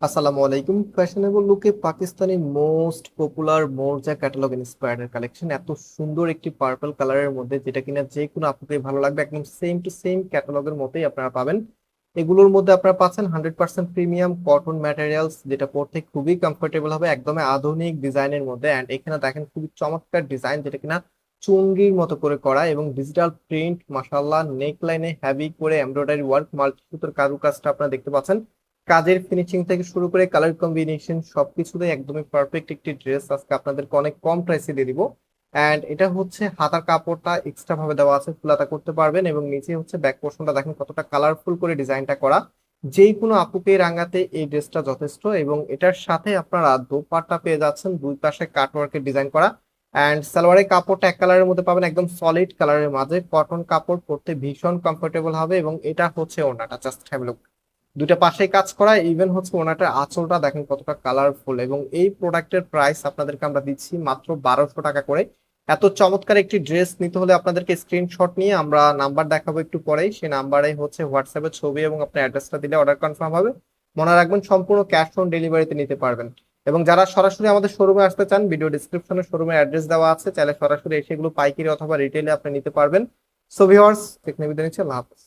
আসসালামু আলাইকুম। ফ্যাশনেবল লুকে পাকিস্তানি মোস্ট পপুলার মোরজা ক্যাটালগ ইন্সপায়ার্ড কালেকশন, এত সুন্দর একটি পার্পল কালারের মধ্যে যেটা কিনা যে কোনো আপনাকে ভালো লাগবে, একদম সেম টু সেম ক্যাটালগের মতোই আপনারা পাবেন। এগুলোর মধ্যে আপনারা পাচ্ছেন 100% প্রিমিয়াম কটন ম্যাটেরিয়ালস, যেটা পরতে খুবই কমফোর্টেবল হবে, একদমই আধুনিক ডিজাইনের মধ্যে। অ্যান্ড এখানে দেখেন খুবই চমৎকার ডিজাইন, যেটা কিনা চুনরির মতো করে করা এবং ডিজিটাল প্রিন্ট, মাশাআল্লাহ। নেক লাইনে হেভি করে এমব্রয়ডারি ওয়ার্ক, মাল্টি সুতোর কারুকাজটা আপনারা দেখতে পাচ্ছেন। কাজের ফিনিশিং থেকে শুরু করে কালার কম্বিনেশন সবকিছুতে একদমই পারফেক্ট একটি ড্রেস আজকে আপনাদেরকে অনেক কম প্রাইসে দিয়ে দিব। এন্ড এটা হচ্ছে হাতার কাপড়টা এক্সট্রা ভাবে দেওয়া আছে, ফুলাতা করতে পারবেন। এবং নিচে হচ্ছে ব্যাক পোর্শনটা দেখেন কতটা কালারফুল করে ডিজাইনটা করা। যেই কোনো আপুকে রাঙাতে এই ড্রেসটা যথেষ্ট। এবং এটার সাথে আপনারা দোপাট্টা পেয়ে যাচ্ছেন দুই পাশে কাটওয়ার্কের ডিজাইন করা। এন্ড সালোয়ারের কাপড়টা এক কালারের মধ্যে পাবেন, একদম সলিড কালারের মাঝে কটন কাপড়, পরতে ভীষণ কমফোর্টেবল হবে। এবং এটা হচ্ছে ওড়নাটা, জাস্ট হ্যাভ লুক, দুইটা পাশেই কাজ করা। ইভেন হচ্ছে ওনাটার আঁচলটা দেখেন কতটা কালারফুল। এবং এই প্রোডাক্টের প্রাইস আপনাদেরকে আমরা দিচ্ছি মাত্র 1200 টাকা করে। এত চমৎকার একটি ড্রেস নিতে হলে আপনাদেরকে স্ক্রিনশট নিয়ে আমরা নাম্বার দেখাবো একটু পরেই, সেই নাম্বারে হচ্ছে হোয়াটসঅ্যাপে ছবি এবং আপনার অ্যাড্রেসটা দিলে অর্ডার কনফার্ম হবে। মনে রাখবেন সম্পূর্ণ ক্যাশ অন ডেলিভারিতে নিতে পারবেন। এবং যারা সরাসরি আমাদের শোরুমে আসতে চান, ভিডিও ডিসক্রিপশনে শোরুমের অ্যাড্রেস দেওয়া আছে, চাইলে সরাসরি এসে এগুলো পাইকারি অথবা রিটেলে আপনি নিতে পারবেন। সো ভিউয়ার্স, টেকনিক বিদায় নিচ্ছি, আল্লাহ হাফেজ।